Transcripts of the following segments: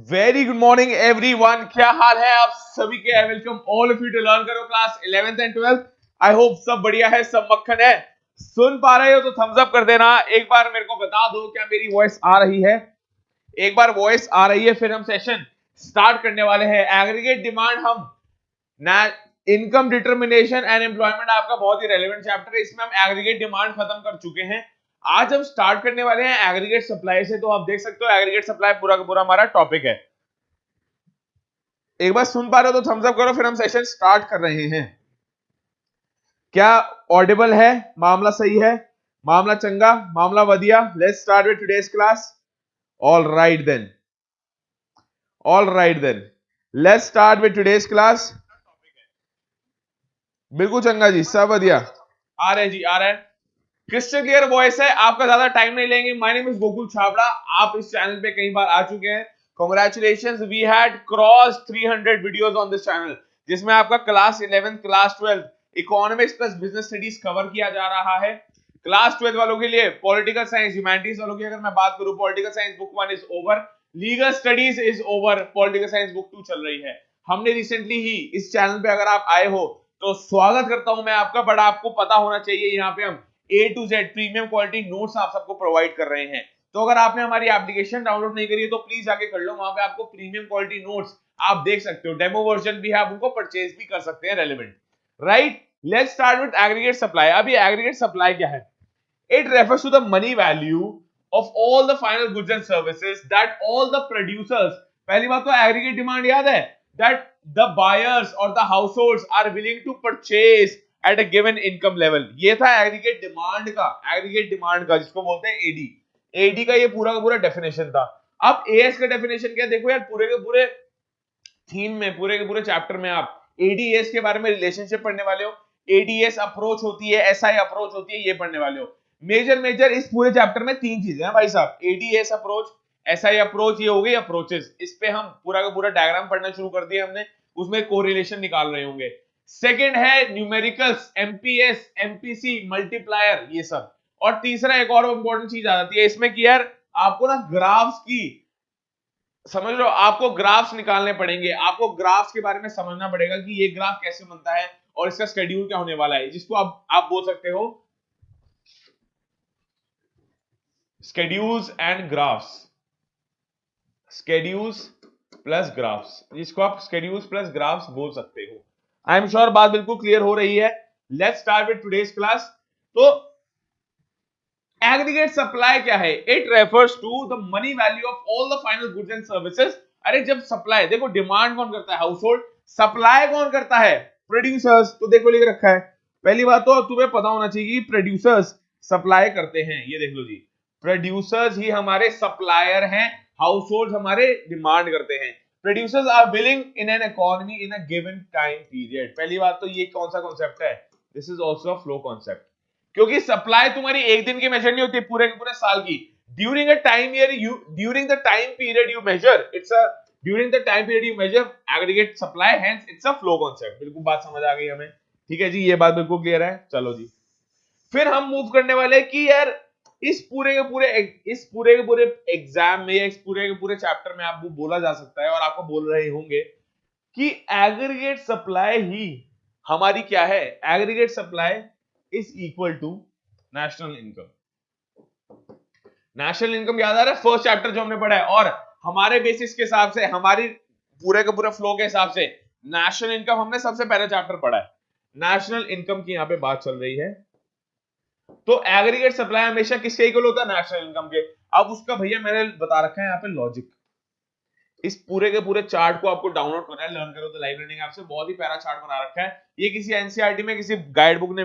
Very good morning everyone. क्या हाल है आप सभी के? I welcome all of you to learn करो class 11th and 12th। I hope सब बढ़िया है, सब मक्खन है। सुन पा रहे हो तो थम्स अप कर देना। एक बार मेरे को बता दो क्या मेरी वॉइस आ रही है। एक बार वॉइस आ रही है फिर हम सेशन स्टार्ट करने वाले हैं। एग्रीगेट डिमांड हम ना इनकम डिटर्मिनेशन एंड एम्प्लॉयमेंट आपका बहुत ही रेलेवेंट चैप्टर है। इसमें हम एग्रीगेट डिमांड खत्म कर चुके हैं। आज हम स्टार्ट करने वाले हैं एग्रीगेट सप्लाई से। तो आप देख सकते हो एग्रीगेट सप्लाई पूरा का पूरा हमारा टॉपिक है। एक बार सुन पा रहे हो तो थम्स अप करो, फिर हम सेशन स्टार्ट कर रहे हैं। क्या ऑडिबल है? मामला सही है? मामला चंगा, मामला वधिया। Let's start with today's class. All right then, all right then, let's start with today's class. बिल्कुल चंगा जी, सब वधिया। आ रहे जी, आ रहे हैं। क्रिस्टल क्लियर वॉइस है। आपका ज्यादा टाइम नहीं लेंगे। My name is Gokul Chhabra. आप इस चैनल पे कई बार आ चुके हैं। Congratulations, we had cross 300 videos on this channel, जिसमें आपका class 11th, class 12 economics plus business studies cover किया जा रहा है। क्लास 12 वालों के लिए पॉलिटिकल साइंस, ह्यूमैनिटीज वालों की अगर मैं बात करूं, political science book 1 is over, legal studies is over, political science book 2 चल रही है। हमने रिसेंटली ही इस चैनल पे अगर आप आए हो तो स्वागत करता हूं मैं आपका। बट आपको पता होना चाहिए यहाँ पे हम A to Z premium quality notes आप सबको प्रोवाइड कर रहे हैं। तो अगर आपने हमारी एप्लीकेशन डाउनलोड नहीं करी है तो प्लीज आके कर लो। वहां पे आपको प्रीमियम क्वालिटी नोट्स आप देख सकते हो। डेमो वर्जन भी है, आप उनको परचेज भी कर सकते हैं relevant. Right, let's start with aggregate supply. अभी एग्रीगेट सप्लाई क्या है? It refers to the money value of all the final goods and services that all the producers, पहली बात तो एग्रीगेट डिमांड याद है, that the buyers or the households are willing to purchase at a given income level। ये था aggregate demand का, aggregate demand का जिसको बोलते हैं एडी। एडी का ये पूरा का पूरा डेफिनेशन था। अब एएस का डेफिनेशन क्या? देखो यार, पूरे के पूरे थीम में, पूरे के पूरे चैप्टर में आप एडीएस के बारे में रिलेशनशिप पढ़ने वाले हो। एडीएस अप्रोच होती है, एसआई अप्रोच होती है, ये पढ़ने वाले हो। मेजर मेजर इस पूरे चैप्टर में तीन चीजें हैं भाई साहब। एडीएस अप्रोच, एसआई अप्रोच, ये हो गई अप्रोचेस। इस पे हम पूरा का पूरा डायग्राम पढ़ना शुरू कर दिया हमने, उसमें कोरिलेशन निकाल रहे होंगे। सेकंड है न्यूमेरिकल्स, एमपीएस, एमपीसी, मल्टीप्लायर, ये सब। और तीसरा एक और इंपॉर्टेंट चीज आ जाती है इसमें कि यार आपको ना ग्राफ्स की, समझ लो, आपको ग्राफ्स निकालने पड़ेंगे। आपको ग्राफ्स के बारे में समझना पड़ेगा कि ये ग्राफ कैसे बनता है और इसका शेड्यूल क्या होने वाला है, जिसको आप बोल सकते हो schedules and graphs. Schedules plus graphs, जिसको आप स्केड्यूल्स प्लस ग्राफ्स बोल सकते हो। आई एम श्योर बात बिल्कुल क्लियर हो रही है। Let's start with today's class. तो एग्रीगेट सप्लाई क्या है? It refers to the money value of all the final goods and services. अरे जब सप्लाई, देखो डिमांड कौन करता है? House hold. सप्लाई कौन करता है? प्रोड्यूसर्स। तो देखो लिख रखा है। पहली बात तो तुम्हें पता होना चाहिए कि प्रोड्यूसर्स सप्लाई करते हैं। ये देख लो जी, प्रोड्यूसर्स ही हमारे सप्लायर हैं, हाउस होल्ड हमारे डिमांड करते हैं। Producers are willing in an economy in a given time period. पहली बात तो ये कौन सा कॉन्सेप्ट है? This is also a flow concept. क्योंकि सप्लाई तुम्हारी एक दिन की मेजर नहीं होती, पूरे के पूरे साल की। During a time year you, during the time period you measure, it's a, during the time period you measure aggregate supply, hence it's a flow concept. बिल्कुल बात समझ आ गई हमें? ठीक है जी, ये बात बिल्कुल क्लियर है। चलो जी, फिर हम मूव करने वाले कि यार इस पूरे के पूरे एग्जाम में, इस पूरे के पूरे चैप्टर में आपको बोला जा सकता है और आपको बोल रहे होंगे कि एग्रीगेट सप्लाई ही हमारी क्या है? Aggregate supply is equal to national income. National income याद आ रहा है? फर्स्ट चैप्टर जो हमने पढ़ा है। और हमारे बेसिस के हिसाब से, हमारी पूरे के पूरे फ्लो के हिसाब से नेशनल इनकम हमने सबसे पहले चैप्टर पढ़ा है। नेशनल इनकम की यहां पे बात चल रही है। तो एग्रीगेट सप्लाई हमेशा किसके इक्वल होता है? नेशनल इनकम के। अब उसका भैया मैंने बता रखा है यहाँ पे लॉजिक। इस पूरे के पूरे चार्ट को आपको डाउनलोड करना है, लर्न करो तो लाइव लर्निंग ऐप से। बहुत ही प्यारा चार्ट बना रखा है। ये किसी एनसीईआरटी में, किसी गाइड बुक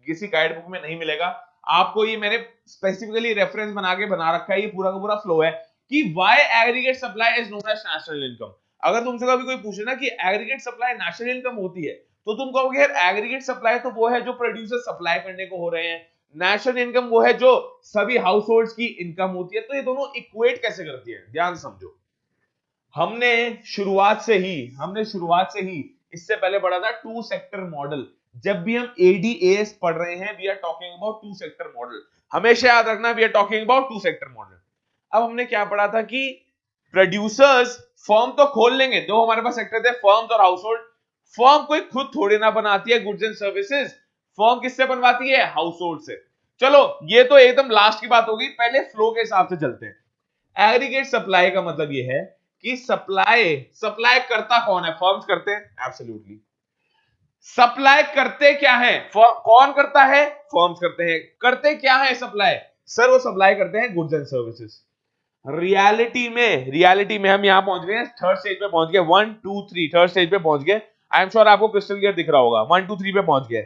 किसी गाइड बुक में नहीं मिलेगा आपको। ये मैंने स्पेसिफिकली रेफरेंस बना के बना रखा है। ये पूरा का पूरा फ्लो है कि why aggregate supply is known as national income. अगर तुमसे कभी कोई पूछे ना कि एग्रीगेट सप्लाई नेशनल इनकम होती है, तो तुम कहोगे यार एग्रीगेट सप्लाई तो वो है जो प्रोड्यूसर सप्लाई करने को हो रहे हैं, नेशनल इनकम वो है जो सभी हाउस होल्ड्स की इनकम होती है। तो ये दोनों इक्वेट कैसे करती है? ध्यान समझो। हमने शुरुआत से ही इससे पहले पढ़ा था टू सेक्टर मॉडल। जब भी हम एडीएस पढ़ रहे हैं, we are talking about two sector model. हमेशा याद रखना, we are talking about two sector model. अब हमने क्या पढ़ा था कि प्रोड्यूसर्स फर्म तो खोल लेंगे, दो हमारे पास सेक्टर थे, फर्म्स और हाउस होल्ड। फर्म कोई खुद थोड़ी ना बनाती है गुड्स एंड सर्विसेज, फर्म किससे बनवाती है? हाउस होल्ड से। चलो ये तो एकदम लास्ट की बात होगी, पहले फ्लो के हिसाब से चलते हैं। एग्रीगेट सप्लाई का मतलब ये है कि सप्लाई करता कौन है? फर्म्स करते हैं, एब्सोल्युटली। सप्लाई करते क्या है? कौन करता है? फर्म्स करते हैं। करते क्या है सप्लाई? सर वो सप्लाई करते हैं गुड्स एंड सर्विसेज। रियलिटी में हम यहां पहुंच गए, थर्ड स्टेज पे पहुंच गए, 1 2 3 थर्ड स्टेज पे पहुंच गए। आई एम श्योर आपको क्रिस्टल क्लियर दिख रहा होगा, 1 2 3 पे पहुंच गए।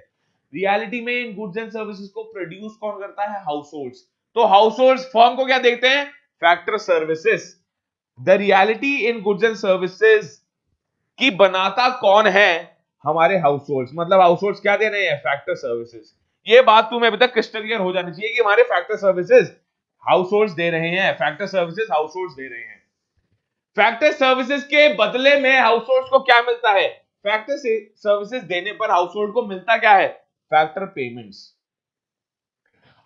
रियलिटी में इन गुड्स एंड सर्विसेज को प्रोड्यूस कौन करता है? House holds. तो हाउस होल्ड्स फर्म को क्या देखते हैं? Factor services. The reality in goods and services की बनाता कौन है? हमारे हाउस होल्ड्स। मतलब हाउस होल्ड्स क्या दे रहे हैं? Factor services. ये बात तुम्हें अभी तक क्रिस्टल क्लियर हो जानी चाहिए कि हमारे फैक्टर सर्विसेज हाउस होल्ड्स दे रहे हैं, फैक्टर सर्विसेज हाउस होल्ड्स दे रहे हैं। फैक्टर सर्विसेज के बदले में हाउस होल्ड्स को क्या मिलता है? फैक्टर सर्विसेज देने पर हाउस होल्ड को मिलता क्या है? Factor payments.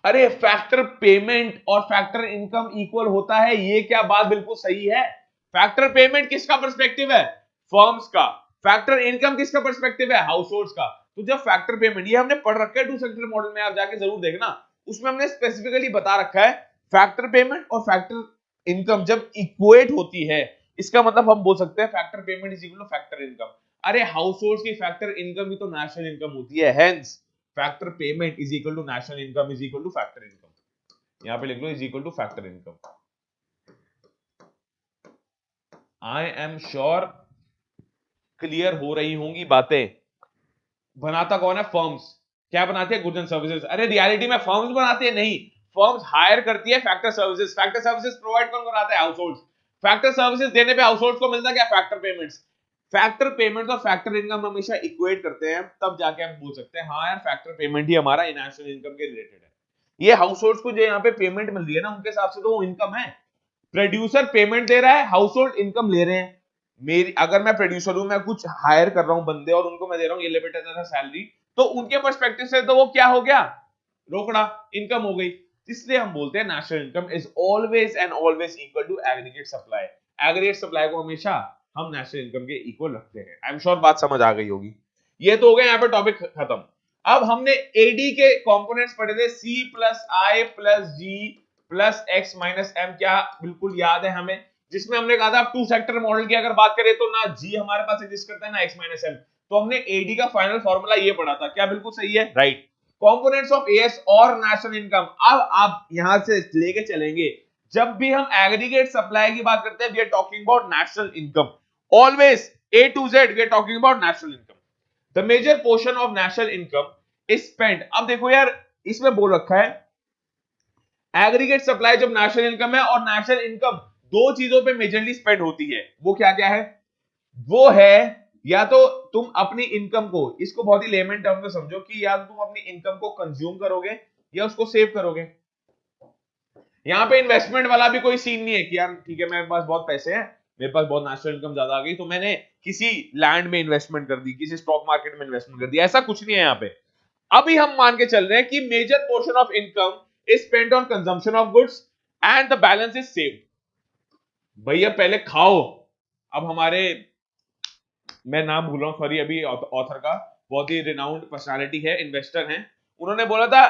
अरे फैक्टर पेमेंट और फैक्टर इनकम इक्वल होता है, ये क्या बात बिल्कुल सही है। फैक्टर पेमेंट किसका पर्सपेक्टिव है? फर्म्स का। फैक्टर इनकम किसका पर्सपेक्टिव है? हाउस होल्ड्स का। तो जब फैक्टर पेमेंट, ये हमने पढ़ रखा है टू सेक्टर मॉडल में, आप जाके जरूर देखना, उसमें हमने स्पेसिफिकली बता रखा है फैक्टर पेमेंट और फैक्टर इनकम जब इक्वेट होती है, इसका मतलब हम बोल सकते हैं factor payment is equal to factor income. अरे हाउस होल्ड्स की फैक्टर इनकम भी तो नेशनल इनकम होती है, hence factor payment is equal to national income is equal to factor income. यहां पे लिख लो is equal to factor income. I am sure clear हो रही होंगी बातें। बनाता कौन है? फर्म्स। क्या बनाती है? Goods and services. अरे रियलिटी में फर्म्स बनाती है? नहीं, फर्म्स हायर करती है factor services. Factor services provide कौन कराता है? House holds. फैक्टर सर्विसेज देने पे हाउस होल्ड्स को मिलता क्या? Factor payments. फैक्टर पेमेंट और फैक्टर इनकम हमेशा इक्वेट करते हैं, तब जाके हम बोल सकते हैं हाँ यार फैक्टर पेमेंट ही हमारा नेशनल इनकम के रिलेटेड है। ये हाउस होल्ड्स को जो यहाँ पे पेमेंट मिल रही है ना, उनके हिसाब से तो वो इनकम है। प्रोड्यूसर पेमेंट दे रहा है, हाउस होल्ड इनकम ले रहे हैं। मेरी, अगर मैं प्रोड्यूसर हूं, मैं कुछ हायर कर रहा हूं बंदे और उनको मैं दे रहा हूं ये ले बेटा तेरा सैलरी, तो उनके पर्सपेक्टिव से तो वो क्या हो गया? रोकड़ा, इनकम हो गई। इसलिए हम बोलते हैं national income is always and always equal to aggregate supply. Aggregate supply को हमेशा हम नेशनल इनकम के इक्वल रखते हैं। आई एम श्योर बात समझ आ गई होगी। ये तो हो गया यहाँ पे टॉपिक खत्म। अब हमने एडी के कंपोनेंट्स पढ़े थे, सी प्लस आई प्लस जी प्लस एक्स माइनस एम, क्या बिल्कुल याद है हमें? जिसमें हमने कहा था टू सेक्टर मॉडल की अगर बात करें तो ना जी हमारे पास एग्जिस्ट करता है ना एक्स माइनस एम। तो हमने एडी का फाइनल फॉर्मूला ये पढ़ा था, क्या बिल्कुल सही है? राइट। कंपोनेंट्स ऑफ एएस और नेशनल इनकम। अब आप यहां से लेके चलेंगे, जब भी हम एग्रीगेट सप्लाई की बात करते हैं we are talking about national income. Always A to Z we are talking about national income. The major portion of national income is spent. अब देखो यार, इसमें बोल रखा है एग्रीगेट सप्लाई जब नेशनल इनकम है, और नेशनल इनकम दो चीजों पे मेजरली स्पेंड होती है। वो क्या क्या है? वो है या तो तुम अपनी इनकम को, इसको बहुत ही लेमन टर्म में समझो कि या तो तुम अपनी इनकम को कंज्यूम करोगे या उसको सेव करोगे। यहां पे इन्वेस्टमेंट वाला भी कोई सीन नहीं है कि यार ठीक है मेरे पास बहुत पैसे हैं, मेरे पास बहुत नेशनल इनकम ज्यादा आ गई तो मैंने किसी लैंड में इन्वेस्टमेंट कर दी, किसी स्टॉक मार्केट में इन्वेस्टमेंट कर दी, ऐसा कुछ नहीं है यहाँ पे। अभी हम मान के चल रहे हैं कि major portion of income is spent on consumption of goods and the balance is saved. भैया पहले खाओ। अब हमारे, मैं नाम भूल रहा हूं सॉरी अभी ऑथर का, बहुत ही रिनाउंड पर्सनालिटी है, इन्वेस्टर हैं, उन्होंने बोला था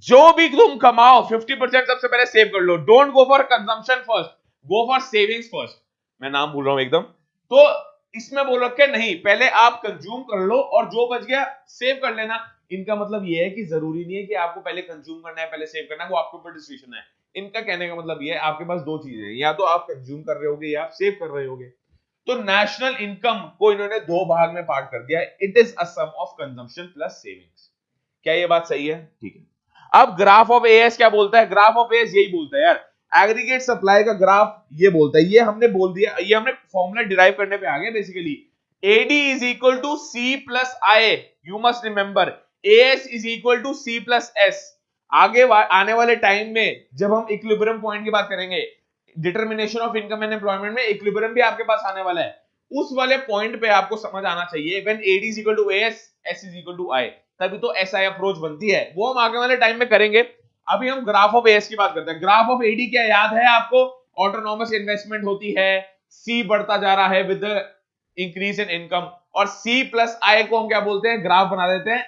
जो भी तुम कमाओ 50% सबसे पहले सेव कर लो, don't go for consumption first, go for savings first. मैं नाम भूल रहा हूं एकदम। तो इसमें बोल रखे नहीं, पहले आप कंज्यूम कर लो और जो बच गया सेव कर लेना। इनका मतलब ये है कि जरूरी नहीं है कि आपको पहले कंज्यूम करना है पहले सेव करना है, वो आपके ऊपर डिसीजन है। इनका कहने का मतलब ये है आपके पास दो चीजें हैं, या तो आप कंज्यूम कर रहे होगे या आप सेव कर रहे होगे। तो नेशनल इनकम को इन्होंने दो भाग में पार्ट कर दिया, it is a sum of consumption plus savings. क्या ये बात सही है? ठीक है। अब ग्राफ ऑफ एएस क्या बोलता है? ग्राफ ऑफ एएस यही बोलता है यार, एग्रीगेट सप्लाई का ग्राफ ये बोलता है, ये हमने बोल दिया, ये हमने फॉर्मूला डिराइव करने पे आ गए basically. AD is equal to C plus I, you must remember AS is equal to C plus S। आगे आने वाले टाइम में जब हम इक्विलिब्रियम पॉइंट की बात करेंगे, determination of income and employment में इक्विलिब्रियम भी आपके पास आने वाला है, उस वाले पॉइंट पे आपको समझ आना चाहिए when AD is equal to AS, S is equal to I, तभी तो SI अप्रोच बनती है। वो हम आगे वाले टाइम में करेंगे। अभी हम ग्राफ ऑफ एएस की बात करते हैं। ग्राफ ऑफ एडी क्या याद है आपको? ऑटोनॉमस इन्वेस्टमेंट होती है, सी बढ़ता जा रहा है विद इंक्रीज इन इनकम, और सी प्लस आई को हम क्या बोलते हैं, ग्राफ बना देते हैं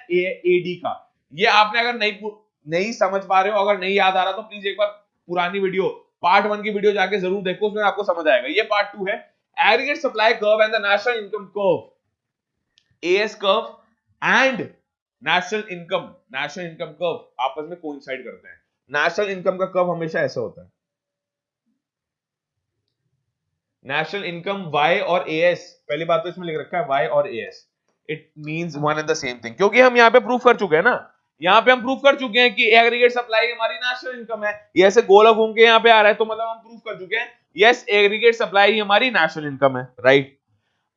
एडी का। ये आपने अगर नहीं समझ पा रहे हो, अगर नहीं याद आ रहा, तो प्लीज एक बार पुरानी वीडियो पार्ट 1 की वीडियो जाके जरूर देखो, उसमें आपको समझ आएगा। ये पार्ट 2 है, aggregate supply curve and the national income curve, as curve and national income curve आपस में कोइंसाइड करते हैं। नेशनल इनकम का कर्व हमेशा ऐसा होता है, नेशनल इनकम वाई और एएस, पहली बात तो इसमें लिख रखा है वाई और as, it means one and the same thing, क्योंकि हम यहां पे प्रूव कर चुके हैं ना, यहां पे हम प्रूव कर चुके हैं कि एग्रीगेट सप्लाई हमारी नेशनल इनकम है। ये ऐसे गोला घूम के यहां पे आ रहा है, तो मतलब हम प्रूव कर चुके हैं यस एग्रीगेट सप्लाई ही हमारी नेशनल इनकम है, राइट।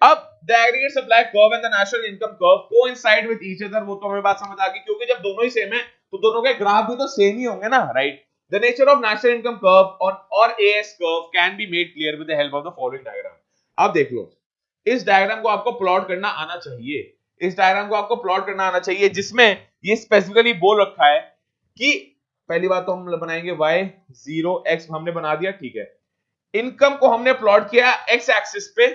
अब the aggregate supply curve and the national income curve coincide with each other, वो तो हमें बात समझ आ गई, क्योंकि जब दोनों ही सेम है तो दोनों के ग्राफ भी तो सेम ही होंगे ना, right. The nature of national income curve or AS curve can be made clear with the help of the following diagram. अब देख लो, इस डायग्राम को आपको प्लॉट करना आना चाहिए, इस डायग्राम को आपको प्लॉट करना आना चाहिए, जिसमें ये स्पेसिफिकली बोल रखा है कि पहली बात तो हम बनाएंगे y 0 x हमने बना दिया, ठीक है। इनकम को हमने प्लॉट किया x एक्सिस पे,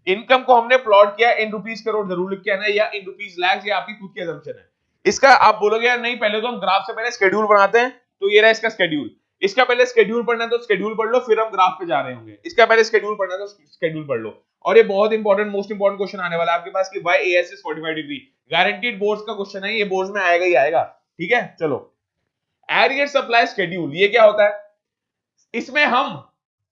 इनकम को हमने प्लॉट किया इन रुपीस करोड़, जरूर लिख के आना, या इन रुपीस लैक्स, ये आपकी खुद की असम्पशन है। इसका आप बोलोगे यार नहीं, पहले तो हम ग्राफ से पहले शेड्यूल बनाते हैं, तो ये रहा इसका शेड्यूल, इसका पहले शेड्यूल पढ़ना है तो शेड्यूल पढ़ लो, फिर हम ग्राफ पे जा रहे होंगे। इसका पहले शेड्यूल पढ़ना है तो शेड्यूल पढ़ लो, और ये बहुत इंपॉर्टेंट, मोस्ट इंपॉर्टेंट क्वेश्चन आने वाला है आपके पास कि why as is 45 degree, guaranteed boards का क्वेश्चन है, ये बोर्ड्स में आएगा ही आएगा, ठीक है। चलो, एग्रीगेट सप्लाई शेड्यूल, ये क्या होता है, इसमें हम,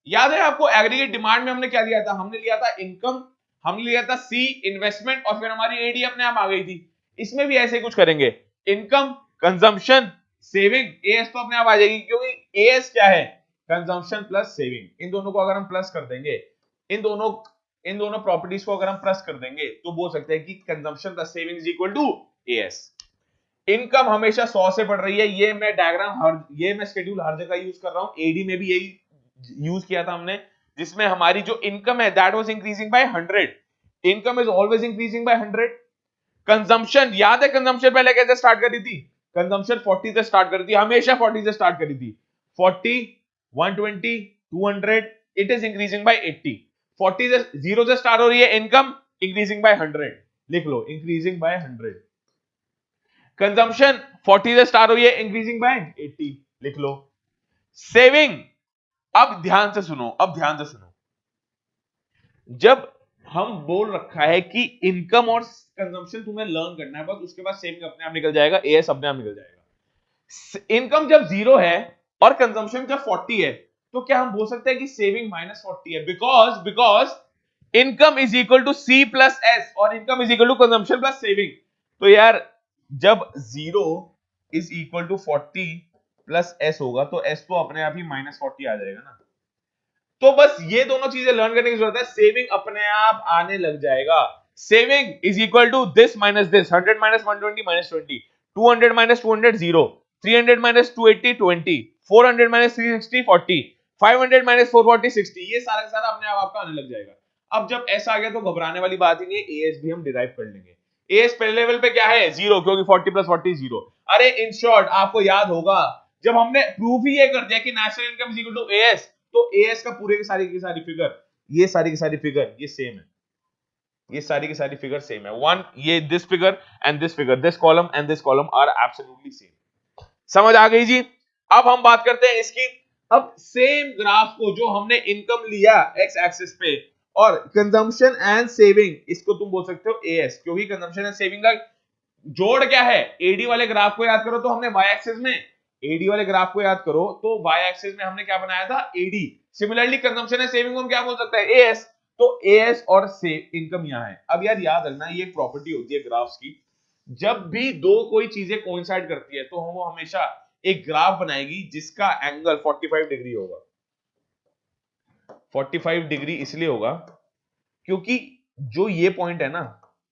याद है आपको एग्रीगेट डिमांड में हमने क्या लिया था, हमने लिया था इनकम, हमने लिया था सी इन्वेस्टमेंट, और फिर हमारी एडी अपने आप आ गई थी। इसमें भी ऐसे कुछ करेंगे, इनकम, कंजम्पशन, सेविंग, एएस तो अपने आप आ जाएगी, क्योंकि एएस क्या है, कंजम्पशन प्लस सेविंग, इन दोनों को अगर हम प्लस कर देंगे, इन दोनों प्रॉपर्टीज को अगर हम प्लस कर देंगे, तो बोल सकते हैं कि consumption plus saving is equal to AS. इनकम हमेशा 100 से बढ़ रही है, ये मैं डायग्राम ये मैं शेड्यूल हर जगह यूज कर रहा हूं, एडी में भी यही यूज किया था हमने, जिसमें हमारी जो इनकम है that was increasing by 100, income is always increasing by 100। Consumption, याद है कंजम्पशन पहले कैसे स्टार्ट करी थी, कंजम्पशन 40 से स्टार्ट करी थी, हमेशा 40 से स्टार्ट करी थी, 40, 120, 200, इट इज इंक्रीजिंग बाय 80। 40 से 0 से स्टार्ट हो रही है इनकम, इंक्रीजिंग बाय 100, लिख लो इंक्रीजिंग बाय 100। कंजम्पशन 40 से स्टार्ट हुई है, इंक्रीजिंग बाय 80, लिख लो। सेविंग, अब ध्यान से सुनो, जब हम बोल रखा है कि इनकम और कंजम्पशन तुम्हें लर्न करना है, बस उसके बाद सेविंग अपने आप निकल जाएगा, एएस अपने आप निकल जाएगा। इनकम जब 0 है और कंजम्पशन जब 40 है, तो क्या हम बोल सकते हैं कि सेविंग -40 है, because income is equal to C plus S और income is equal to consumption plus saving. तो यार जब 0 is equal to 40 plus S होगा, तो एस तो अपने आप ही -40 आ जाएगा ना। तो बस ये दोनों चीजें लर्न करने की जरूरत है, सेविंग अपने आप आने लग जाएगा। Saving is equal to this minus this, 100 minus 120 minus 20, 200 minus 200 0, 300 minus 280 20, 400 minus 360 40, 500 minus 440 60, ये सारा सारा अपने आप आपका आने लग जाएगा। अब जब ऐसा आ गया तो घबराने वाली बात ही नहीं, एएस भी हम डिराइव कर लेंगे। एएस पहले लेवल पे क्या है, 0, क्योंकि 40 प्लस 40 0। अरे इन शॉर्ट आपको याद होगा, जब हमने प्रूफ ही ये कर दिया कि national income is equal to AS, तो एएस का पूरे की सारी फिगर, ये सारी की सारी फिगर ये सेम है, ये सारी की सारी फिगर सेम है। वन, ये this figure and this figure, this column and this column are absolutely same. समझ आ गई जी। अब हम बात करते हैं इसकी, अब सेम ग्राफ को जो हमने इनकम लिया एक्स एक्सिस पे और कंजम्पशन एंड सेविंग, इसको तुम बोल सकते हो एएस, क्योंकि कंजम्पशन एंड सेविंग का जोड़ क्या है, एडी वाले ग्राफ को याद करो तो हमने वाई एक्सिस में, एडी वाले ग्राफ को याद करो तो वाई एक्सिस में हमने क्या बनाया था, AD. Similarly consumption and saving को हम क्या बोल सकते हैं, एएस। तो एएस और सेव इनकम यहां है। अब यार याद रखना, ये एक प्रॉपर्टी होती है ग्राफ्स की, जब भी दो कोई चीजें कोइंसाइड करती है तो वो हमेशा एक ग्राफ बनाएगी जिसका एंगल 45 डिग्री होगा। 45 डिग्री इसलिए होगा क्योंकि जो ये पॉइंट है ना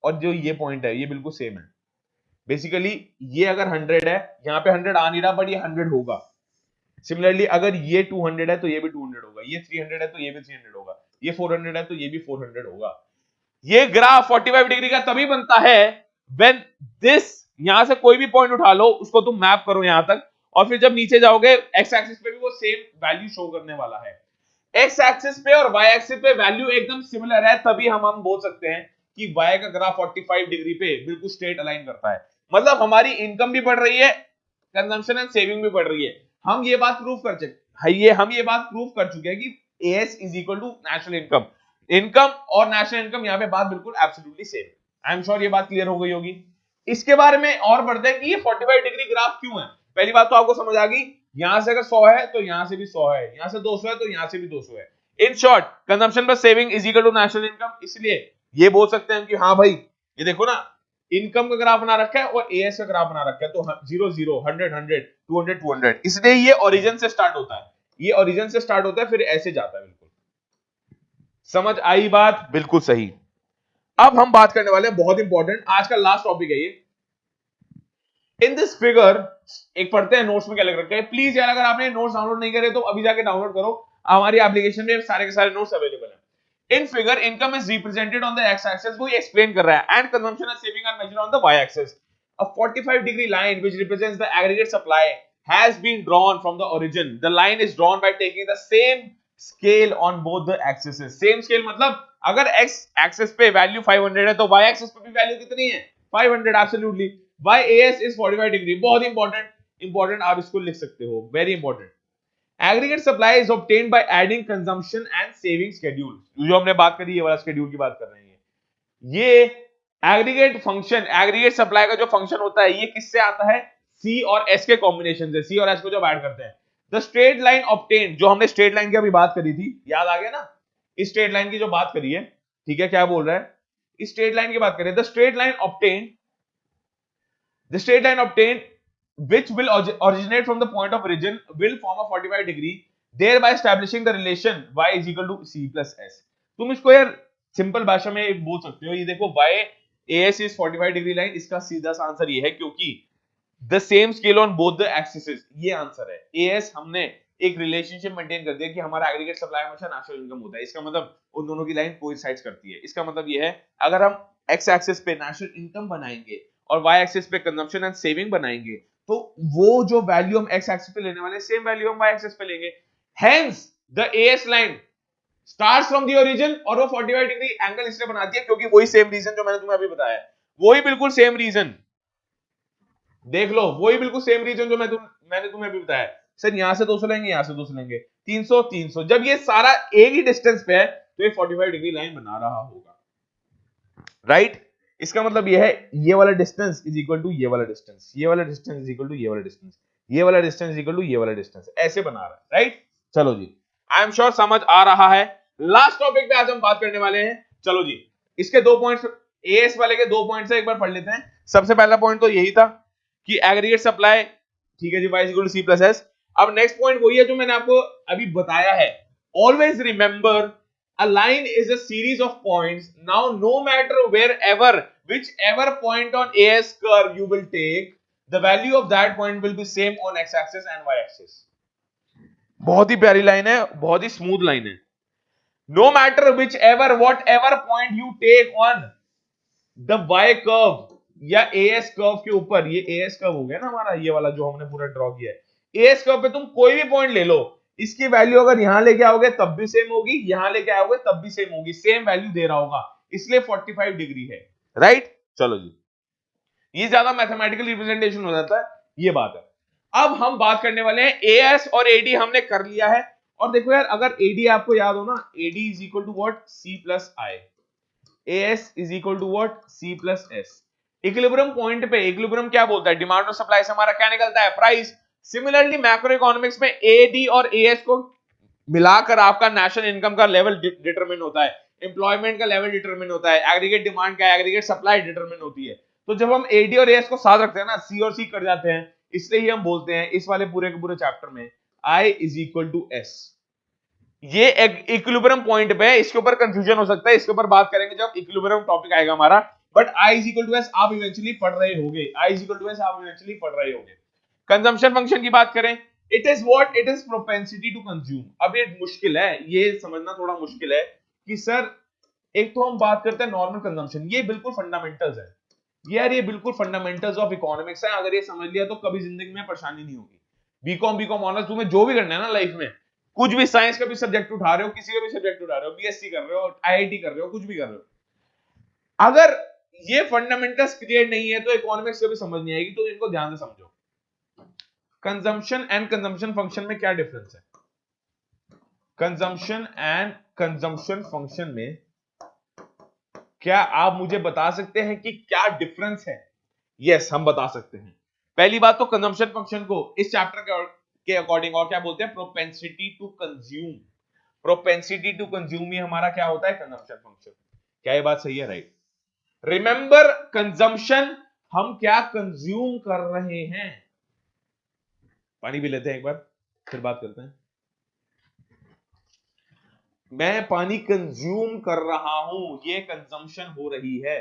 और जो ये पॉइंट है, ये बिल्कुल सेम है। बेसिकली ये अगर 100 है, यहां पे 100 आ नहीं रहा, बट ये 100 होगा। सिमिलरली अगर ये 200 है तो ये भी 200 होगा, ये 300 है तो ये भी 300 होगा, ये 400 है तो ये भी 400 होगा। ये ग्राफ 45 डिग्री का तभी बनता है व्हेन दिस, यहां से कोई भी पॉइंट उठा लो, उसको तुम मैप करो यहां तक, और फिर जब नीचे जाओगे एक्स एक्सिस पे भी वो सेम वैल्यू शो करने वाला है। एक्स एक्सिस पे और वाई एक्सिस पे वैल्यू एकदम सिमिलर है, तभी हम बोल सकते हैं कि वाई का ग्राफ 45 डिग्री पे बिल्कुल स्ट्रेट अलाइन करता है। मतलब हमारी इनकम भी बढ़ रही है, कंजम्पशन एंड सेविंग भी बढ़ रही है। हम ये बात प्रूव कर चुके हम ये बात प्रूव कर चुके हैं कि AS is equal to national income. Income और नेशनल इनकम, यहाँ पे बात बिल्कुल absolutely same. I am sure ये बात क्लियर हो गई होगी। इसके बारे में और बढ़ते हैं कि ये 45 डिग्री ग्राफ क्यों है। पहली बात तो आपको समझ आ गई, यहां से अगर 100 है तो यहां से भी 100 है, यहां से 200 है तो यहां से भी 200 है। In short, consumption plus saving is equal to national income. इसलिए ये बोल सकते हैं कि हाँ भाई, ये देखो ना, इनकम का ग्राफ बना रखा है और एएस का ग्राफ बना रखा है, तो 0 0 100 100 200 200, इसलिए ये ओरिजिन से स्टार्ट होता है, ये ओरिजिन से स्टार्ट होता है फिर ऐसे जाता है। बिल्कुल समझ आई बात, बिल्कुल सही। अब हम बात करने वाले हैं बहुत इंपॉर्टेंट, आज का लास्ट टॉपिक है ये। इन दिस फिगर, एक पढ़ते हैं नोट्स में क्या लिख रखा है। प्लीज यार, अगर आपने नोट्स डाउनलोड नहीं करे तो अभी जाके डाउनलोड करो, हमारी एप्लीकेशन में सारे के सारे नोट्स अवेलेबल है। In figure, income is represented on the X axis, वो एक्सप्लेन कर रहा है, and consumption and saving are measured on the Y axis. A 45 degree line which represents the aggregate supply has been drawn from the origin. The line is drawn by taking the same scale on both the axes. Same scale मतलब अगर x axis पे value 500 है तो y axis पे भी value कितनी है, 500 absolutely. YAS is 45 degree, बहुत इंपॉर्टेंट आप इसको लिख सकते हो, very important. Aggregate supply is obtained by adding consumption and saving schedule, जो हमने बात करी, ये वाला शेड्यूल की बात कर रहे हैं। ये एग्रीगेट फंक्शन, एग्रीगेट सप्लाई का जो फंक्शन होता है, ये किससे आता है, सी और एस के कॉम्बिनेशन से। सी और एस को जब ऐड करते हैं, द स्ट्रेट लाइन ऑब्टेन्ड, जो हमने स्ट्रेट लाइन की अभी बात करी थी, याद आ गया ना, इस स्ट्रेट लाइन की जो बात करी है, ठीक है, क्या बोल रहा है, इस स्ट्रेट लाइन की बात करें, the straight line obtained, the straight line obtained which will originate from the point of origin will form a 45 degree, thereby establishing the relation y is equal to c plus s। तुम इसको यार simple भाषा में बोल सकते हो, ये देखो y as is 45 degree line, इसका सीधा सा आंसर ये है क्योंकि the same scale on both the axis, ये आंसर है। as हमने एक रिलेशनशिप मेंटेन कर दिया कि हमारा एग्रीगेट सप्लाई हमेशा नेशनल इनकम होता है, इसका मतलब उन दोनों की लाइन कोइंसाइड करती है। इसका मतलब ये है, अगर हम एक्स एक्सिस पे नेशनल इनकम बनाएंगे और वाई एक्सिस पे कंजम्पशन एंड सेविंग बनाएंगे, तो वो जो वैल्यू हम एक्स एक्सिस पे लेने वाले, सेम वैल्यू हम वाई एक्सिस पे लेंगे। Hence the as line starts from the origin, और वो 45 डिग्री एंगल इसलिए बनाती है क्योंकि वही सेम रीजन जो मैंने तुम्हें अभी बताया, वही बिल्कुल सेम रीजन, देख लो, वही बिल्कुल सेम रीजन जो मैंने तुम्हें अभी बताया। सर यहां से 200 लेंगे, यहां से 200 लेंगे, 300 300, जब ये सारा एक ही डिस्टेंस पे है तो ये 45 डिग्री लाइन बना रहा होगा, राइट। इसका मतलब ये है, ये वाला डिस्टेंस इज इक्वल टू ये वाला डिस्टेंस, ये वाला डिस्टेंस इज इक्वल टू ये वाला डिस्टेंस, ये वाला डिस्टेंस इज इक्वल टू ये वाला डिस्टेंस, ऐसे बना रहा है, राइट। चलो जी, आई एम श्योर समझ आ रहा है। लास्ट टॉपिक पे आज हम बात करने वाले हैं। चलो जी, इसके दो पॉइंट्स, एएस वाले के दो पॉइंट्स एक बार पढ़ लेते हैं। सबसे पहला पॉइंट तो यही था कि एग्रीगेट सप्लाई, ठीक है जी, y equal to c plus s। अब नेक्स्ट पॉइंट वही है जो मैंने आपको अभी बताया है, always remember a line is a series of points. Now no matter wherever, whichever point on AS curve you will take, the value of that point will be same on x axis and y axis। बहुत ही प्यारी line है, बहुत ही smooth line है। No matter whichever whatever point you take on the y curve या AS curve के ऊपर, ये AS curve हो गया ना हमारा, ये वाला जो हमने पूरा ड्रॉ किया है, AS कर्व पे तुम कोई भी पॉइंट ले लो, इसकी वैल्यू अगर यहां लेके आओगे तब भी सेम होगी, यहां लेके आओगे तब भी सेम होगी, सेम वैल्यू दे रहा होगा, इसलिए 45 डिग्री है, राइट। चलो जी, ये ज्यादा मैथमेटिकल रिप्रेजेंटेशन हो जाता है, ये बात है। अब हम बात करने वाले हैं एएस और एडी, हमने कर लिया है। और देखो यार, अगर एडी आपको याद हो ना, AD is equal to what, C plus I, AS is equal to what, C plus S. Equilibrium point पे, इक्विलिब्रियम क्या बोलता है, डिमांड और सप्लाई से हमारा क्या निकलता है, प्राइस। सिमिलरली मैक्रो इकोनॉमिक्स में एडी और एएस को मिलाकर आपका नेशनल इनकम का लेवल डिटरमिन होता है, एम्प्लॉयमेंट का लेवल डिटरमिन होता है, एग्रीगेट डिमांड का, एग्रीगेट सप्लाई डिटरमिन होती है। तो जब हम एडी और एएस को साथ रखते हैं ना, सी और सी कर जाते हैं, इसलिए ही हम बोलते हैं इस वाले पूरे के पूरे चैप्टर में आई इज इक्वल टू एस। ये इक्विलिब्रियम पॉइंट पे है, इसके ऊपर कंफ्यूजन हो सकता है, इसके ऊपर बात करेंगे जब इक्विलिब्रियम टॉपिक आएगा हमारा। But I is equal to S आप इवेंचुअली पढ़ रहे होगे, I is equal to S आप इवेंचुअली पढ़ रहे होगे। कंजम्पशन फंक्शन की बात करें, it is what, it is propensity to consume. अब ये मुश्किल है, ये समझना थोड़ा मुश्किल है कि सर, एक तो हम बात करते हैं नॉर्मल कंजम्पशन, ये बिल्कुल फंडामेंटल्स है यार, ये बिल्कुल फंडामेंटल्स ऑफ इकोनॉमिक्स है, अगर ये समझ लिया तो कभी जिंदगी में परेशानी नहीं होगी। बीकॉम ऑनर्स तुम्हें जो भी करना है ना लाइफ में, कुछ भी साइंस का भी सब्जेक्ट उठा रहे हो, किसी का भी सब्जेक्ट उठा रहे हो, बीएससी कर रहे हो, आईआईटी कर रहे हो, कुछ भी कर रहे हो, अगर ये फंडामेंटल्स क्लियर नहीं है तो इकोनॉमिक्स कभी समझ नहीं आएगी। तो इनको ध्यान से समझो। कंजम्पशन एंड कंजम्पशन फंक्शन में क्या डिफरेंस है? कंजम्पशन एंड कंजम्पशन फंक्शन में क्या आप मुझे बता सकते हैं कि क्या डिफरेंस है? यस, हम बता सकते हैं। पहली बात तो कंजम्पशन फंक्शन को इस चैप्टर के अकॉर्डिंग और क्या बोलते हैं? Propensity to consume. Propensity to consume ही हमारा क्या होता है? Consumption function. क्या ये बात सही है? राइट। रिमेंबर कंजम्पशन, हम क्या कंज्यूम कर रहे हैं। पानी भी लेते हैं एक बार, फिर बात करते हैं। मैं पानी कंज्यूम कर रहा हूं, ये कंजम्पशन हो रही है।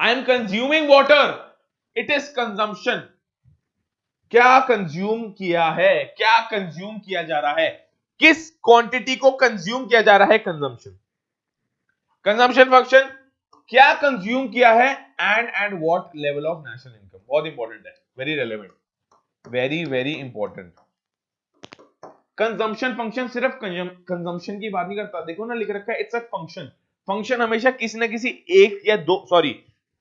आई am consuming water, it is consumption. क्या कंज्यूम किया है? क्या कंज्यूम किया जा रहा है? किस क्वांटिटी को कंज्यूम किया जा रहा है? कंजम्पशन। कंजम्पशन फंक्शन, क्या कंज्यूम किया है and what level of national income. बहुत इंपॉर्टेंट है, very relevant, very very important. Consumption function सिर्फ कंजम्पशन की बात नहीं करता। देखो ना लिख रखा है इट्स अ फंक्शन। फंक्शन हमेशा किसी ना किसी एक या दो, सॉरी,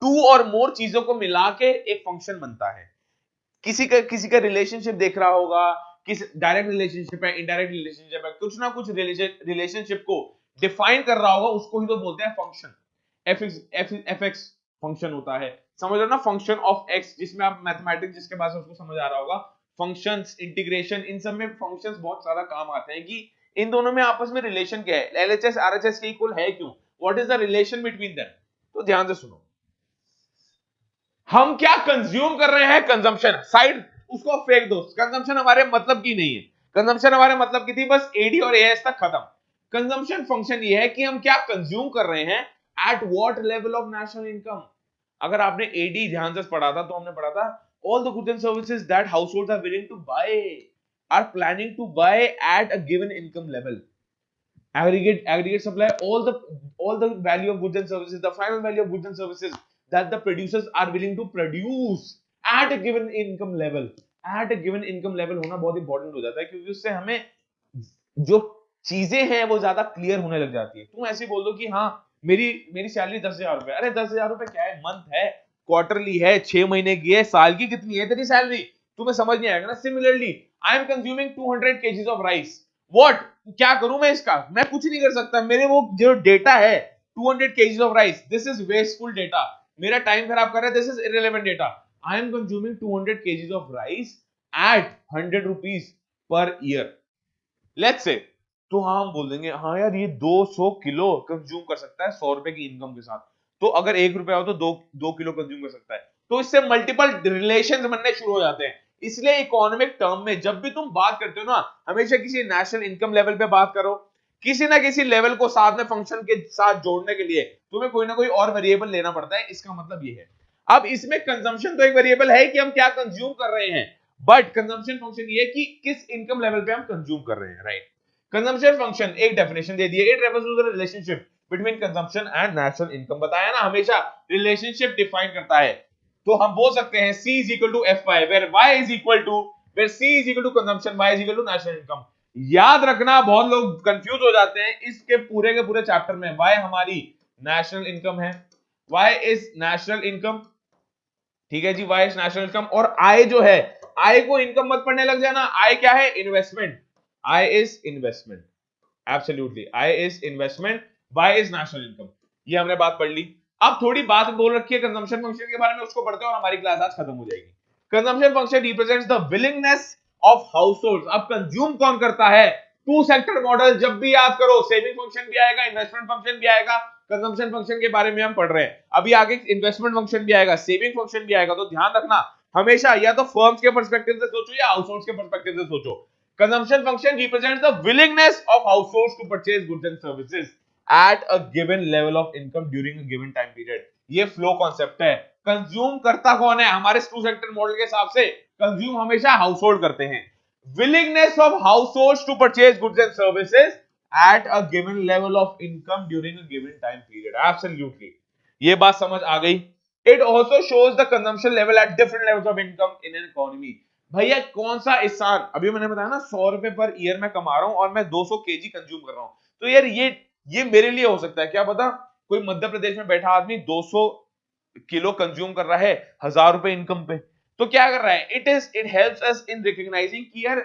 टू और मोर चीजों को मिला के एक फंक्शन बनता है। किसी का रिलेशनशिप देख रहा होगा, किस डायरेक्ट रिलेशनशिप है, इनडायरेक्ट रिलेशनशिप है, कुछ ना कुछ रिलेशनशिप को डिफाइन कर रहा होगा, उसको ही तो बोलते हैं फंक्शन। एफ एक्स फंक्शन होता है, समझ लो ना, फंक्शन ऑफ एक्स, जिसमें आप मैथमेटिक्स जिसके पास उसको समझ आ रहा होगा। फंक्शंस, इंटीग्रेशन, इन सब में फंक्शंस बहुत सारा काम आते हैं कि इन दोनों में आपस में रिलेशन क्या है, एलएचएस आरएचएस के इक्वल है क्यों, what is the relation between them. तो ध्यान से सुनो, हम क्या कंज्यूम कर रहे हैं? कंजम्पशन साइड, उसको फेंक दो। कंजम्पशन हमारे मतलब की नहीं है। कंजम्पशन हमारे मतलब की थी बस एडी और एएस तक खत्म। कंजम्पशन फंक्शन ये है कि हम क्या कंज्यूम कर रहे हैं, at what level of national income. अगर आपने एडी ध्यान से पढ़ा था तो हमने पढ़ा था all the goods and services that households are willing to buy, are planning to buy at a given income level. Aggregate supply, all the value of goods and services, the final value of goods and services that the producers are willing to produce at a given income level. At a given income level होना बहुत important हो जाता है, क्योंकि उससे हमें जो चीजें हैं वो ज्यादा क्लियर होने लग जाती है। तुम ऐसे बोल दो कि हाँ मेरी मेरी सैलरी 10,000 रुपए, अरे 10,000 रुपए क्या है, मंथ है, क्वार्टरली है, 6 महीने की है, साल की कितनी है तेरी सैलरी, तुम्हें समझ नहीं आएगा ना। Similarly I am consuming 200 kgs of rice, what, क्या करूं मैं इसका? मैं कुछ नहीं कर सकता। मेरे वो जो डेटा है 200 kgs of rice, this is wasteful data, मेरा टाइम खराब कर रहा है, this is irrelevant data. I am consuming 200 kgs of rice at 100 rupees per year, let's say. तो हाँ हम बोल देंगे हाँ यार ये 200 किलो कंज्यूम कर सकता है 100 रुपए की इनकम के साथ। तो अगर 1 रुपया हो तो 2 किलो कंज्यूम कर सकता है। तो इससे मल्टीपल रिलेशंस बनने शुरू हो जाते हैं। इसलिए इकोनॉमिक टर्म में जब भी तुम बात करते हो ना, हमेशा किसी नेशनल इनकम लेवल पे बात करो, किसी ना किसी लेवल को साथ में फंक्शन के साथ जोड़ने के लिए तुम्हें कोई ना कोई और वेरिएबल लेना पड़ता है। इसका मतलब ये है, अब इसमें कंजम्पशन तो एक वेरिएबल है कि हम क्या कंज्यूम कर रहे हैं, बट कंजम्पशन फंक्शन ये है कि किस इनकम लेवल पे हम कंज्यूम कर रहे हैं, राइट। कंजम्पशन फंक्शन एक डेफिनेशन दे दी है, it refers to the relationship between consumption and national income. बताया ना, हमेशा रिलेशनशिप डिफाइन करता है। तो हम बोल सकते हैं C is equal to FY, where Y is equal to, where C is equal to consumption, Y is equal to national income। याद रखना, बहुत लोग कंफ्यूज हो जाते हैं इसके पूरे के पूरे चैप्टर में। Y हमारी नेशनल इनकम है, Y इज नेशनल इनकम, ठीक है जी, Y इज नेशनल इनकम। और I जो है, I को इनकम मत पढ़ने लग जाना, I क्या है? Investment. I is investment, absolutely, I is investment, Y is national income। ये हमने बात पढ़ ली। अब थोड़ी बात बोल रखी है कंजम्पशन फंक्शन के बारे में, उसको पढ़ते हैं और हमारी क्लास आज खत्म हो जाएगी। Consumption function represents the willingness of households. अब कंज्यूम कौन करता है? टू सेक्टर मॉडल जब भी याद करो, सेविंग फंक्शन भी आएगा, इन्वेस्टमेंट फंक्शन भी आएगा। कंजम्पशन फंक्शन के बारे में हम पढ़ रहे हैं, अभी आगे इन्वेस्टमेंट फंक्शन भी आएगा, सेविंग फंक्शन भी आएगा। तो ध्यान रखना, हमेशा या तो फर्म्स के पर्सपेक्टिव से सोचो या हाउसहोल्ड्स के पर्सपेक्टिव से सोचो। Consumption function represents the willingness of households to purchase goods and services at a given level of income during a given time period। ये फ्लो कॉन्सेप्ट है। कंज्यूम करता कौन है? हमारे टू सेक्टर मॉडल के हिसाब से कंज्यूम हमेशा हाउसहोल्ड करते हैं। Willingness of households to purchase goods and services at a given level of income during a given time period. Absolutely, ये बात समझ आ गई। It also shows the consumption level at different levels of income in an economy. भैया कौन सा इंसान, अभी मैंने बताया ना 100 रुपए पर ईयर में कमा रहा हूं और मैं 200 केजी कंज्यूम कर रहा हूं, तो यार ये मेरे लिए हो सकता है, क्या पता कोई मध्य प्रदेश में बैठा आदमी 200 किलो कंज्यूम कर रहा है 1000 रुपए इनकम पे, तो क्या कर रहा है, it helps us in recognising कि यार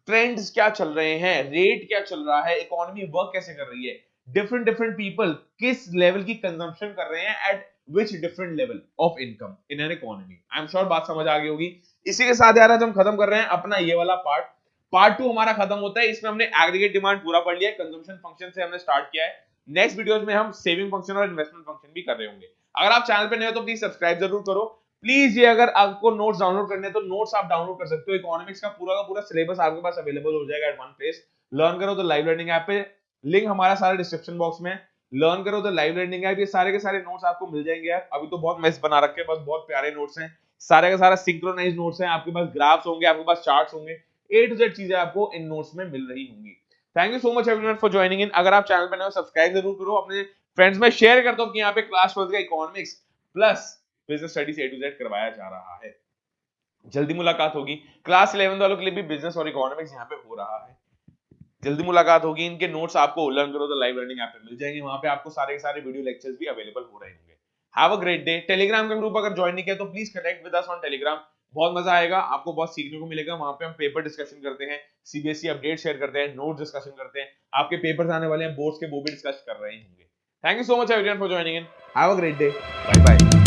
ट्रेंड्स क्या चल रहे हैं, रेट क्या चल रहा है, इकोनॉमी वर्क कैसे कर रही है, डिफरेंट डिफरेंट पीपल किस लेवल की कंजम्पशन कर रहे हैं eight which different level of income in an economy. I am sure बात समझ आ गई होगी। इसी के साथ यार आज हम खत्म कर रहे हैं अपना ये वाला पार्ट 2 हमारा खत्म होता है। इसमें हमने एग्रीगेट डिमांड पूरा पढ़ लिया है, कंजम्पशन फंक्शन से हमने स्टार्ट किया है। नेक्स्ट वीडियोस में हम सेविंग फंक्शन और इन्वेस्टमेंट फंक्शन भी कर रहे होंगे। अगर आप चैनल पे नए हो तो प्लीज सब्सक्राइब जरूर करो। प्लीज ये अगर आपको नोट्स डाउनलोड करने हैं तो नोट्स आप डाउनलोड कर सकते हो, इकोनॉमिक्स का पूरा सिलेबस आपके पास अवेलेबल हो जाएगा एट वन प्लेस। लर्न करो तो लाइव लर्निंग ऐप पे, लिंक हमारा सारा डिस्क्रिप्शन बॉक्स में। लर्न करो तो लाइव लर्निंग ऐप, ये सारे के सारे नोट्स आपको मिल जाएंगे यार। अभी तो बहुत मेस बना रखे हैं, बस बहुत प्यारे नोट्स हैं, सारे का सारा सिंक्रोनाइज नोट्स हैं, आपके पास ग्राफ्स होंगे, आपके पास चार्ट्स होंगे, ए टू जेड चीजें आपको इन नोट्स में मिल रही होंगी। Thank you so much everyone for joining इन। अगर आप चैनल पे नए हो सब्सक्राइब जरूर करो, अपने फ्रेंड्स में शेयर कर दो कि यहाँ पे क्लास 12 का economics plus business studies A to Z करवाया जा रहा है। जल्दी मुलाकात होगी, क्लास 11 वालों के लिए भी बिजनेस और इकोनॉमिक्स यहाँ पे हो रहा है। जल्दी मुलाकात होगी, इनके नोट्स आपको लर्न करो तो लाइव लर्निंग ऐप पे मिल जाएंगे, वहां पे आपको सारे के सारे वीडियो लेक्चर्स भी अवेलेबल हो रहे होंगे। Have a great day. Telegram का ग्रुप अगर ज्वाइन नहीं किया तो please connect with us on Telegram, बहुत मजा आएगा, आपको बहुत सीखने को मिलेगा। वहां पे हम पेपर डिस्कशन करते हैं, सीबीएसई अपडेट शेयर करते हैं, नोट डिस्कशन करते हैं, आपके पेपर्स आने वाले हैं बोर्ड्स के, वो भी डिस्कस कर रहे होंगे। Thank you so much everyone for joining in. Have a great day. Bye bye.